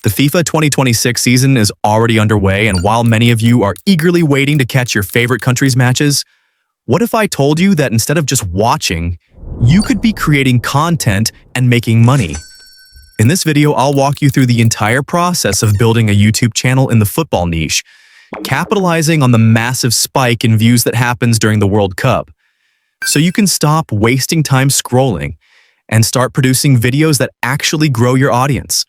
The FIFA 2026 season is already underway, and while many of you are eagerly waiting to catch your favorite country's matches, what if I told you that instead of just watching, you could be creating content and making money? In this video, I'll walk you through the entire process of building a YouTube channel in the football niche, capitalizing on the massive spike in views that happens during the World Cup, so you can stop wasting time scrolling and start producing videos that actually grow your audience.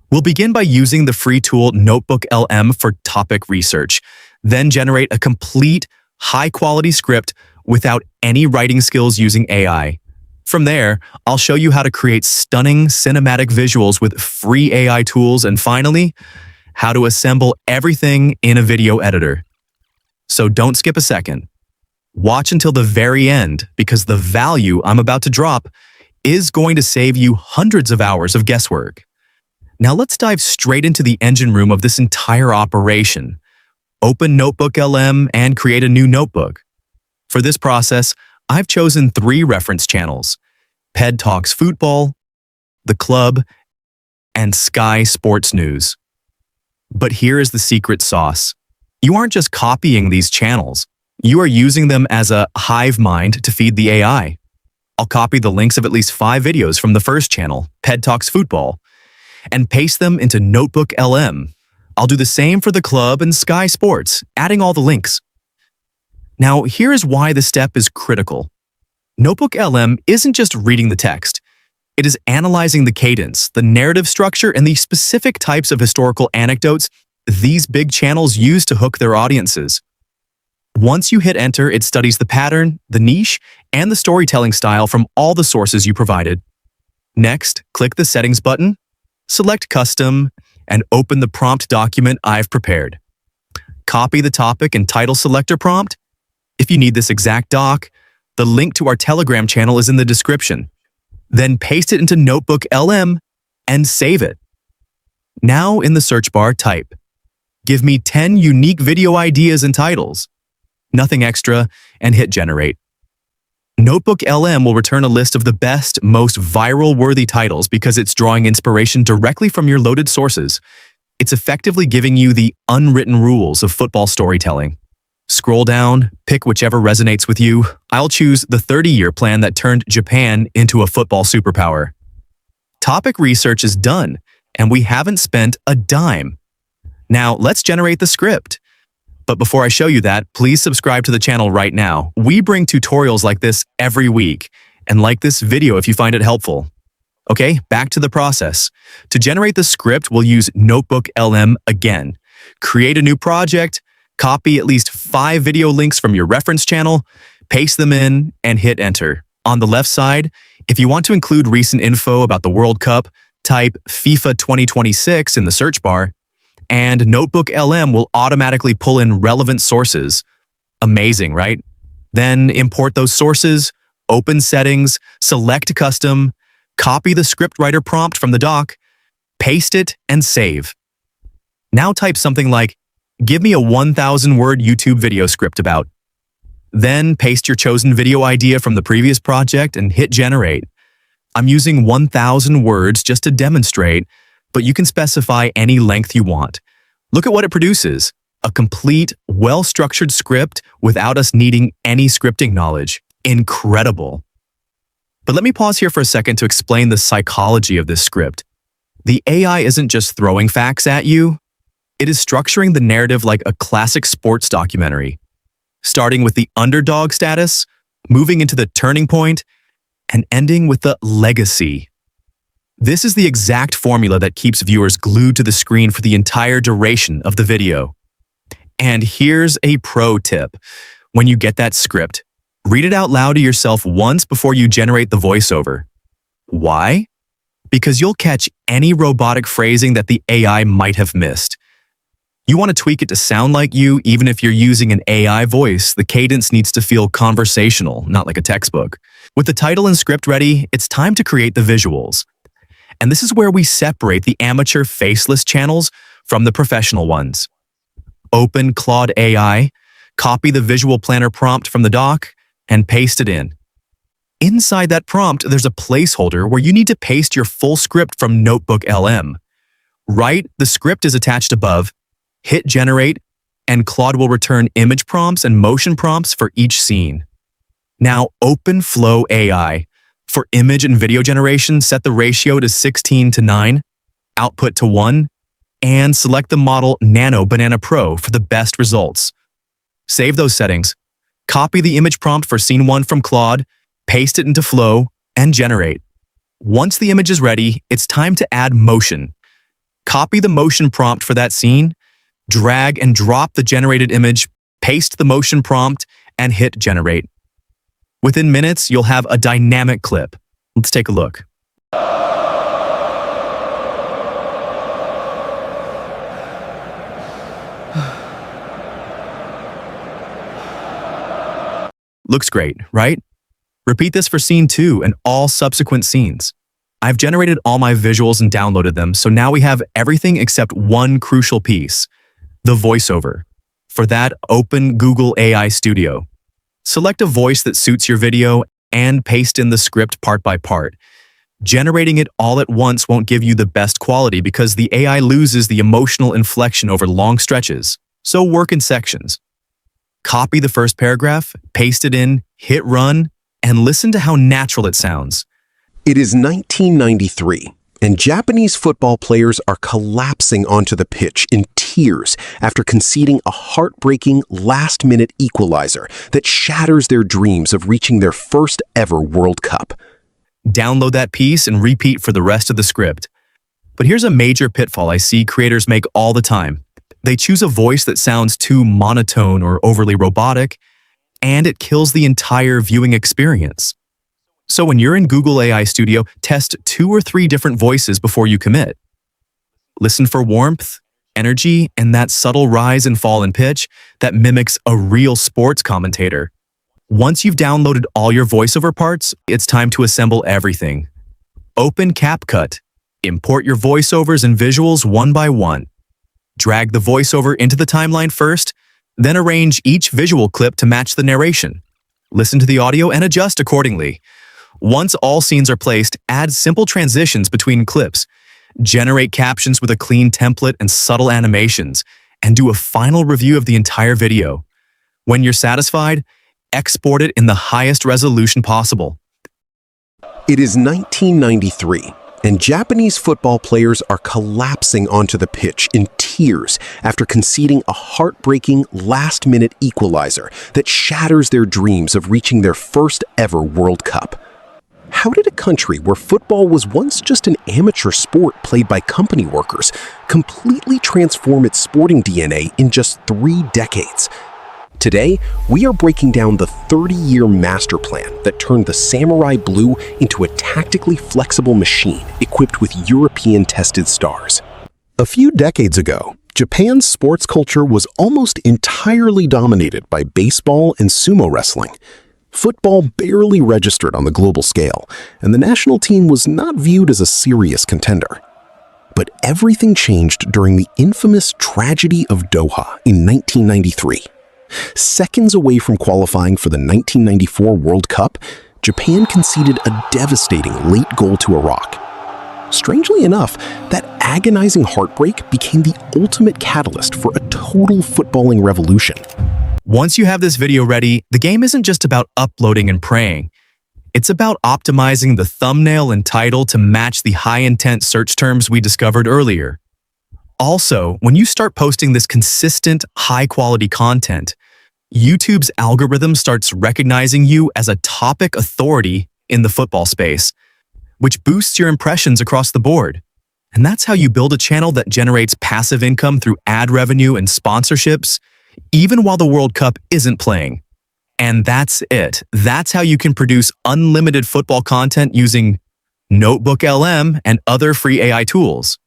We'll begin by using the free tool NotebookLM for topic research, then generate a complete, high-quality script without any writing skills using AI. From there, I'll show you how to create stunning cinematic visuals with free AI tools, and finally, how to assemble everything in a video editor. So don't skip a second. Watch until the very end, because the value I'm about to drop is going to save you hundreds of hours of guesswork. Now let's dive straight into the engine room of this entire operation. Open NotebookLM and create a new notebook. For this process, I've chosen 3 reference channels: Ped Talks Futbol, The Club, and Sky Sports News. But here is the secret sauce. You aren't just copying these channels. You are using them as a hive mind to feed the AI. I'll copy the links of at least 5 videos from the first channel, Ped Talks Futbol, and paste them into NotebookLM. I'll do the same for The Club and Sky Sports, adding all the links. Now, here is why this step is critical. NotebookLM isn't just reading the text. It is analyzing the cadence, the narrative structure, and the specific types of historical anecdotes these big channels use to hook their audiences. Once you hit enter, it studies the pattern, the niche, and the storytelling style from all the sources you provided. Next, click the Settings button, select Custom, and open the prompt document I've prepared. Copy the topic and title selector prompt. If you need this exact doc, the link to our Telegram channel is in the description. Then paste it into NotebookLM and save it. Now in the search bar, type, "Give me 10 unique video ideas and titles." Nothing extra, and hit generate. NotebookLM will return a list of the best, most viral-worthy titles because it's drawing inspiration directly from your loaded sources. It's effectively giving you the unwritten rules of football storytelling. Scroll down, pick whichever resonates with you. I'll choose the 30-year plan that turned Japan into a football superpower. Topic research is done, and we haven't spent a dime. Now, let's generate the script. But before I show you that, please subscribe to the channel right now. We bring tutorials like this every week, and like this video if you find it helpful. Okay, back to the process. To generate the script, we'll use NotebookLM again. Create a new project, copy at least 5 video links from your reference channel, paste them in, and hit enter. On the left side, if you want to include recent info about the World Cup, type FIFA 2026 in the search bar, and NotebookLM will automatically pull in relevant sources. Amazing, right? Then import those sources, open Settings, select Custom, copy the scriptwriter prompt from the doc, paste it, and save. Now type something like, "Give me a 1,000-word YouTube video script about." Then paste your chosen video idea from the previous project and hit generate. I'm using 1,000 words just to demonstrate, but you can specify any length you want. Look at what it produces. A complete, well-structured script without us needing any scripting knowledge. Incredible. But let me pause here for a second to explain the psychology of this script. The AI isn't just throwing facts at you. It is structuring the narrative like a classic sports documentary, starting with the underdog status, moving into the turning point, and ending with the legacy. This is the exact formula that keeps viewers glued to the screen for the entire duration of the video. And here's a pro tip. When you get that script, read it out loud to yourself once before you generate the voiceover. Why? Because you'll catch any robotic phrasing that the AI might have missed. You want to tweak it to sound like you, even if you're using an AI voice. The cadence needs to feel conversational, not like a textbook. With the title and script ready, it's time to create the visuals. And this is where we separate the amateur faceless channels from the professional ones. Open Claude AI, copy the visual planner prompt from the doc, and paste it in. Inside that prompt, there's a placeholder where you need to paste your full script from NotebookLM. Write the script is attached above, hit generate, and Claude will return image prompts and motion prompts for each scene. Now open Flow AI. For image and video generation, set the ratio to 16:9, output to 1, and select the model Nano Banana Pro for the best results. Save those settings. Copy the image prompt for scene 1 from Claude, paste it into Flow, and generate. Once the image is ready, it's time to add motion. Copy the motion prompt for that scene, drag and drop the generated image, paste the motion prompt, and hit generate. Within minutes, you'll have a dynamic clip. Let's take a look. Looks great, right? Repeat this for scene 2 and all subsequent scenes. I've generated all my visuals and downloaded them, so now we have everything except one crucial piece, the voiceover. For that, open Google AI Studio. Select a voice that suits your video and paste in the script part by part. Generating it all at once won't give you the best quality because the AI loses the emotional inflection over long stretches, so work in sections. Copy the first paragraph, paste it in, hit run, and listen to how natural it sounds. It is 1993, and Japanese football players are collapsing onto the pitch in tears after conceding a heartbreaking last-minute equalizer that shatters their dreams of reaching their first ever World Cup. Download that piece and repeat for the rest of the script. But here's a major pitfall I see creators make all the time. They choose a voice that sounds too monotone or overly robotic, and it kills the entire viewing experience. So when you're in Google AI Studio, test 2 or 3 different voices before you commit. Listen for warmth, energy, and that subtle rise and fall in pitch that mimics a real sports commentator. Once you've downloaded all your voiceover parts, it's time to assemble everything. Open CapCut. Import your voiceovers and visuals one by one. Drag the voiceover into the timeline first, then arrange each visual clip to match the narration. Listen to the audio and adjust accordingly. Once all scenes are placed, add simple transitions between clips. Generate captions with a clean template and subtle animations, and do a final review of the entire video. When you're satisfied, export it in the highest resolution possible. It is 1993, and Japanese football players are collapsing onto the pitch in tears after conceding a heartbreaking last-minute equalizer that shatters their dreams of reaching their first ever World Cup. How did a country where football was once just an amateur sport played by company workers completely transform its sporting DNA in just 3 decades? Today, we are breaking down the 30-year master plan that turned the Samurai Blue into a tactically flexible machine equipped with European-tested stars. A few decades ago, Japan's sports culture was almost entirely dominated by baseball and sumo wrestling. Football barely registered on the global scale, and the national team was not viewed as a serious contender. But everything changed during the infamous tragedy of Doha in 1993. Seconds away from qualifying for the 1994 World Cup, Japan conceded a devastating late goal to Iraq. Strangely enough, that agonizing heartbreak became the ultimate catalyst for a total footballing revolution. Once you have this video ready, the game isn't just about uploading and praying. It's about optimizing the thumbnail and title to match the high-intent search terms we discovered earlier. Also, when you start posting this consistent, high-quality content, YouTube's algorithm starts recognizing you as a topic authority in the football space, which boosts your impressions across the board. And that's how you build a channel that generates passive income through ad revenue and sponsorships, even while the World Cup isn't playing. And that's it. That's how you can produce unlimited football content using NotebookLM and other free AI tools.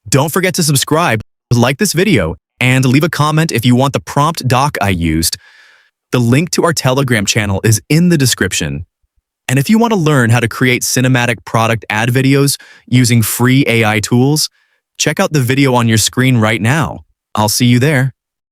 Don't forget to subscribe, like this video, and leave a comment if you want the prompt doc I used. The link to our Telegram channel is in the description. And if you want to learn how to create cinematic product ad videos using free AI tools, check out the video on your screen right now. I'll see you there.